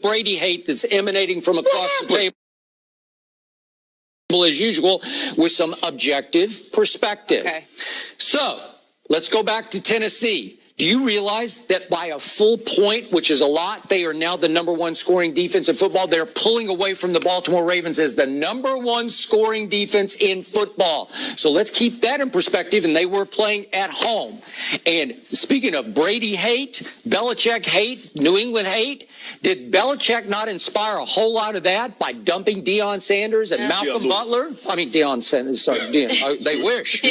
Brady hate that's emanating from across the table as usual with some objective perspective. Okay. So let's go back to Tennessee. Do you realize that by a full point, which is a lot, they are now the #1 scoring defense in football? They're pulling away from the Baltimore Ravens as the #1 scoring defense in football. So let's keep that in perspective, and they were playing at home. And speaking of Brady hate, Belichick hate, New England hate, did Belichick not inspire a whole lot of that by dumping Deion Sanders and Malcolm Butler? I mean, Deion Sanders, sorry, Deion, they wish.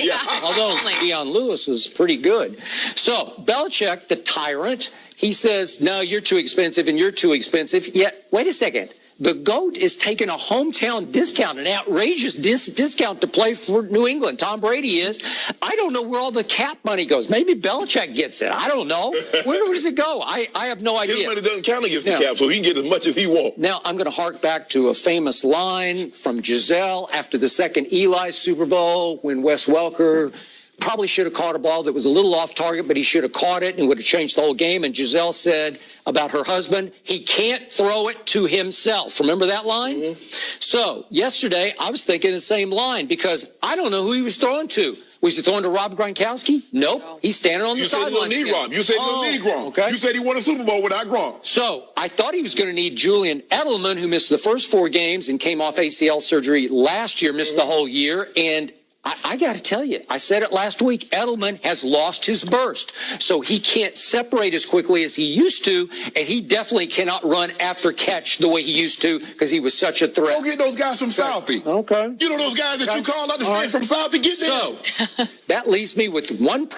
Although Deion Lewis was pretty good. So Belichick, the tyrant, he says, no, you're too expensive and you're too expensive. Yet, wait a second. The GOAT is taking a hometown discount, an outrageous discount to play for New England. Tom Brady is. I don't know where all the cap money goes. Maybe Belichick gets it. I don't know. Where does it go? I have no idea. His money doesn't count against the cap, so he can get as much as he wants. Now, I'm going to hark back to a famous line from Giselle after the second Eli Super Bowl when Wes Welker probably should have caught a ball that was a little off target, but he should have caught it and would have changed the whole game. And Giselle said about her husband, he can't throw it to himself. Remember that line? Mm-hmm. So yesterday, I was thinking the same line because I don't know who he was throwing to. Was he throwing to Rob Gronkowski? Nope. No. He's standing on the sideline. You said he don't need Rob. You said he don't need Gronk. Okay. You said he won a Super Bowl without Gronk. So I thought he was going to need Julian Edelman, who missed the first 4 games and came off ACL surgery last year, missed the whole year. And I got to tell you, I said it last week, Edelman has lost his burst. So he can't separate as quickly as he used to, and he definitely cannot run after catch the way he used to because he was such a threat. Go get those guys from Southie. Okay. You know those guys that you call out to stand from Southie? Get them. So that leaves me with one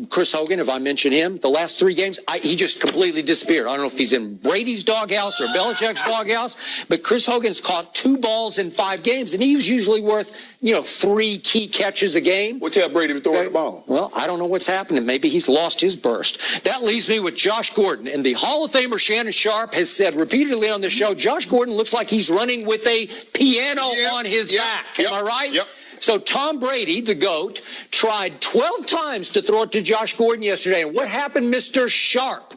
Chris Hogan, if I mention him, the last 3 games, he just completely disappeared. I don't know if he's in Brady's doghouse or Belichick's doghouse, but Chris Hogan's caught 2 balls in 5 games, and he was usually worth, 3 key catches a game. We'll tell Brady to throw the ball. Well, I don't know what's happening. Maybe he's lost his burst. That leaves me with Josh Gordon. And the Hall of Famer Shannon Sharp has said repeatedly on the show, Josh Gordon looks like he's running with a piano on his back. Am I right? Yep. So Tom Brady, the GOAT, tried 12 times to throw it to Josh Gordon yesterday. And what happened, Mr. Sharp?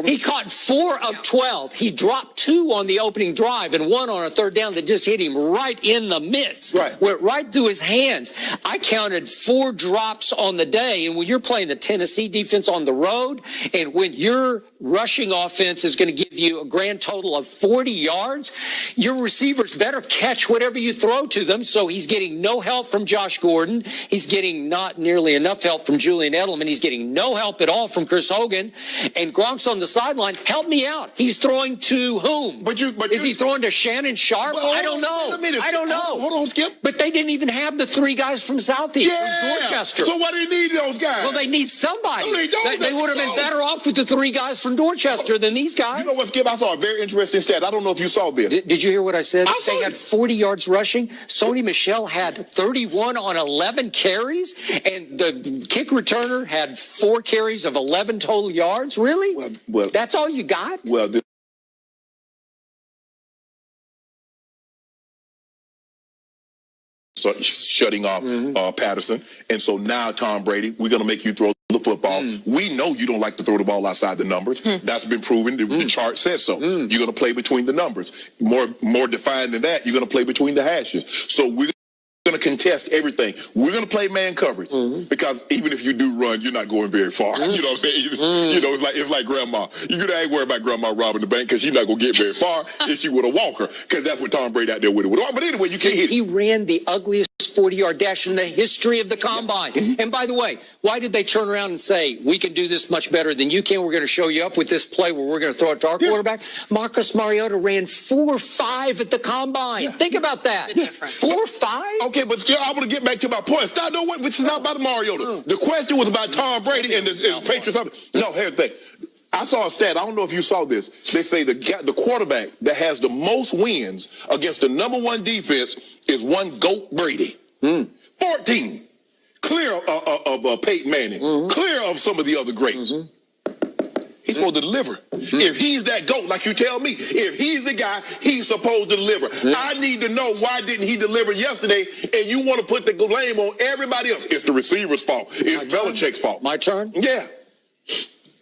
He caught 4 of 12. He dropped 2 on the opening drive and 1 on a 3rd down that just hit him right in the midst. Went right through his hands. I counted 4 drops on the day. And when you're playing the Tennessee defense on the road, and when your rushing offense is going to give you a grand total of 40 yards, your receivers better catch whatever you throw to them. So he's getting no help from Josh Gordon. He's getting not nearly enough help from Julian Edelman. He's getting no help at all from Chris Hogan. And Gronk's on the sideline. Help me out. He's throwing to whom? Is he throwing to Shannon Sharp? I don't know. I don't know. Hold on, Skip. But they didn't even have the 3 guys from Southeast, from Dorchester. So why do they need those guys? Well, they need somebody. No, they don't. They would have been better off with the 3 guys from Dorchester than these guys. You know what, Skip? I saw a very interesting stat. I don't know if you saw this. Did you hear what I said? They had 40 yards rushing. Sony Michel had 31 on 11 carries, and the kick returner had 4 carries of 11 total yards. Really? Well, that's all you got? Well, shutting off Patterson. And so now, Tom Brady, we're going to make you throw the football. We know you don't like to throw the ball outside the numbers. That's been proven. The chart says so. You're going to play between the numbers. More defined than that, you're going to play between the hashes. So we're going to contest everything. We're going to play man coverage because even if you do run, you're not going very far. You know what I'm saying? You know, it's like grandma. You ain't worry about grandma robbing the bank because she's not going to get very far if she with a walker, because that's what Tom Brady out there with it. But anyway, you can't hit it. He ran the ugliest 40-yard dash in the history of the combine. And by the way, why did they turn around and say, we can do this much better than you can? We're going to show you up with this play where we're going to throw it to our quarterback. Marcus Mariota ran 4.5 at the combine. Think about that. 4.5? Okay, but still, I want to get back to my point. Stop, no, which is not about Mariota. The question was about Tom Brady and the Patriots. No, here's the thing. I saw a stat. I don't know if you saw this. They say the quarterback that has the most wins against the #1 defense is one GOAT Brady. 14. Clear of Peyton Manning. Clear of some of the other greats. He's supposed to deliver. If he's that GOAT, like you tell me, if he's the guy, he's supposed to deliver. I need to know, why didn't he deliver yesterday? And you want to put the blame on everybody else. It's the receiver's fault. It's Belichick's fault. My turn? Yeah.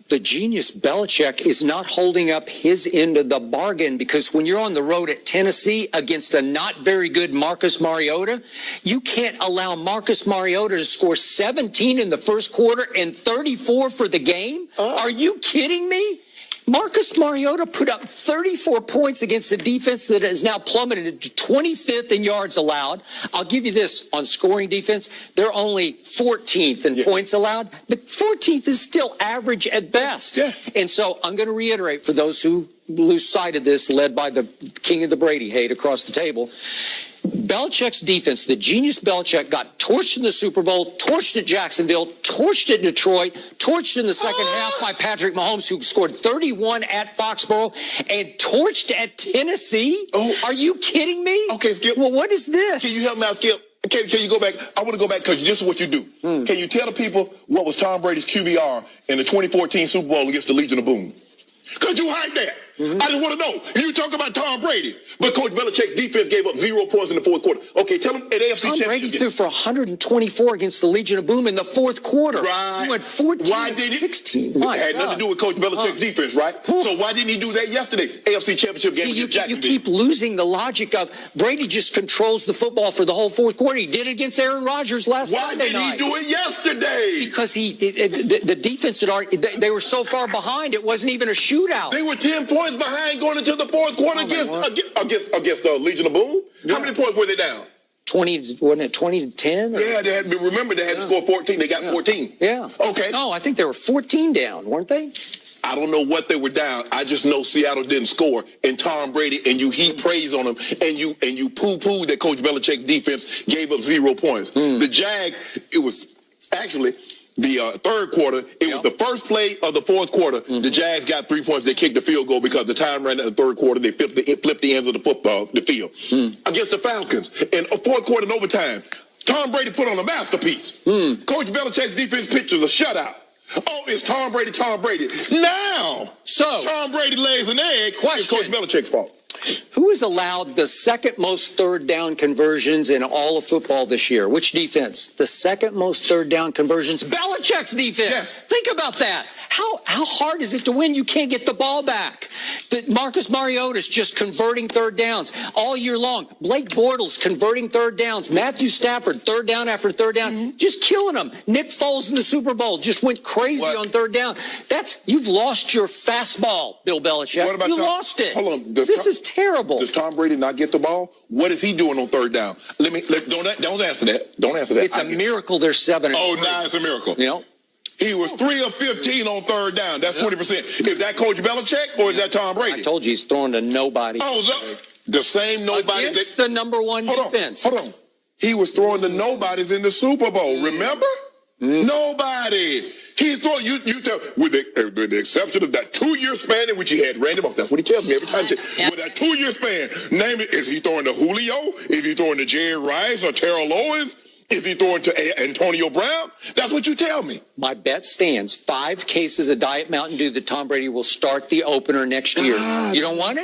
the genius Belichick is not holding up his end of the bargain, because when you're on the road at Tennessee against a not very good Marcus Mariota, you can't allow Marcus Mariota to score 17 in the first quarter and 34 for the game. Are you kidding me? Marcus Mariota put up 34 points against a defense that has now plummeted to 25th in yards allowed. I'll give you this, on scoring defense, they're only 14th in points allowed, but 14th is still average at best. Yeah. And so I'm going to reiterate for those who lose sight of this, led by the king of the Brady hate across the table, Belichick's defense, the genius Belichick, got torched in the Super Bowl, torched at Jacksonville, torched at Detroit, torched in the second half by Patrick Mahomes, who scored 31 at Foxborough, and torched at Tennessee? Are you kidding me? Okay, Skip. Well, what is this? Can you help me out, Skip? Can you go back? I want to go back because this is what you do. Can you tell the people what was Tom Brady's QBR in the 2014 Super Bowl against the Legion of Boom? Because you hyped that. I just want to know. You talk about Tom Brady, but Coach Belichick's defense gave up 0 points in the fourth quarter. Okay, tell them at AFC Championship. Tom Brady threw for 124 against the Legion of Boom in the fourth quarter. Right. He went 14 and 16. It had nothing to do with Coach Belichick's defense, right? So why didn't he do that yesterday? AFC Championship game against Jacksonville. You keep losing the logic of Brady just controls the football for the whole fourth quarter. He did it against Aaron Rodgers last Sunday night. Why didn't he do it yesterday? Because the defense had already, they were so far behind, it wasn't even a shootout. They were 10 points behind going into the fourth quarter against the Legion of Boom. Yeah. How many points were they down? 20, wasn't it 20 to 10? Yeah, remember they had to score 14. They got 14. Yeah. Okay. No, I think they were 14 down, weren't they? I don't know what they were down. I just know Seattle didn't score, and Tom Brady, and you heap praise on him, and you poo-poo that Coach Belichick's defense gave up 0 points. The Jag, it was actually the third quarter. It was the first play of the fourth quarter. The Jags got 3 points. They kicked the field goal because the time ran in the third quarter. They flipped the ends of the field against the Falcons. In a fourth quarter in overtime, Tom Brady put on a masterpiece. Coach Belichick's defense pitched a shutout. Oh, it's Tom Brady. Now, Tom Brady lays an egg. It's Coach Belichick's fault. Who has allowed the second most third down conversions in all of football this year? Which defense? The second most third down conversions? Belichick's defense. Yes. Think about that. How hard is it to win? You can't get the ball back. Marcus Mariota's just converting third downs all year long. Blake Bortles converting third downs. Matthew Stafford, third down after third down, just killing them. Nick Foles in the Super Bowl just went crazy on third down. You've lost your fastball, Bill Belichick. What about lost it. Hold on. This is terrible. Does Tom Brady not get the ball? What is he doing on third down? Don't answer that. Don't answer that. It's a miracle they're 7-3. Oh, now it's a miracle. You know? He was 3 of 15 on third down. That's 20%. Is that Coach Belichick or is that Tom Brady? I told you he's throwing to nobody. Oh, the same nobody. Against the number one defense. Hold on. He was throwing to nobodies in the Super Bowl. Remember? Nobody. He's throwing, you tell, with the exception of that 2-year span in which he had Randy Moss. That's what he tells me every time. With that 2-year span, name it, is he throwing to Julio? Is he throwing to Jerry Rice or Terrell Owens? Is he throwing to Antonio Brown? That's what you tell me. My bet stands. 5 cases of Diet Mountain Dew that Tom Brady will start the opener next year. You don't want it?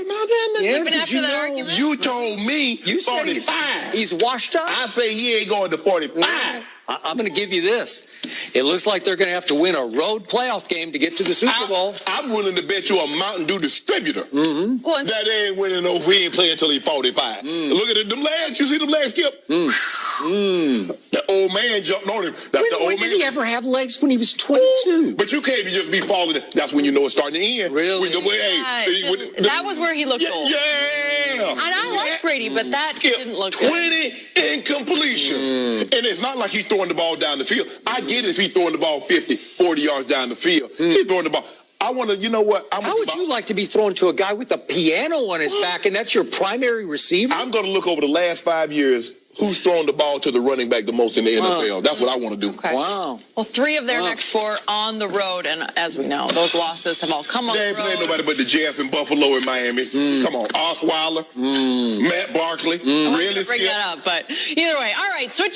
Even after that argument? You told me you 45. He's washed up. I say he ain't going to 45. I'm going to give you this. It looks like they're going to have to win a road playoff game to get to the Super Bowl. I'm willing to bet you a Mountain Dew distributor that they ain't winning no. He ain't playing until he's 45. Look at them legs. You see them legs, Skip? The old man jumped on him. When did he ever have legs? When he was 22. But you can't just be falling. That's when you know it's starting to end. Really? That was where he looked old. Yeah. And I like Brady, but that didn't look good. 20 incompletions. And it's not like he's throwing the ball down the field. I get it if he's throwing the ball 50, 40 yards down the field. He's throwing the ball. I want to, you know what? How would you like to be thrown to a guy with a piano on his back and that's your primary receiver? I'm going to look over the last 5 years. Who's thrown the ball to the running back the most in the NFL? That's what I want to do. Okay. Wow. Well, 3 of their next 4 on the road, and as we know, those losses have all come on the road. They ain't playing nobody but the Jets in Buffalo and Miami. Come on, Osweiler, Matt Barkley, really bring that up, but either way. All right, switching.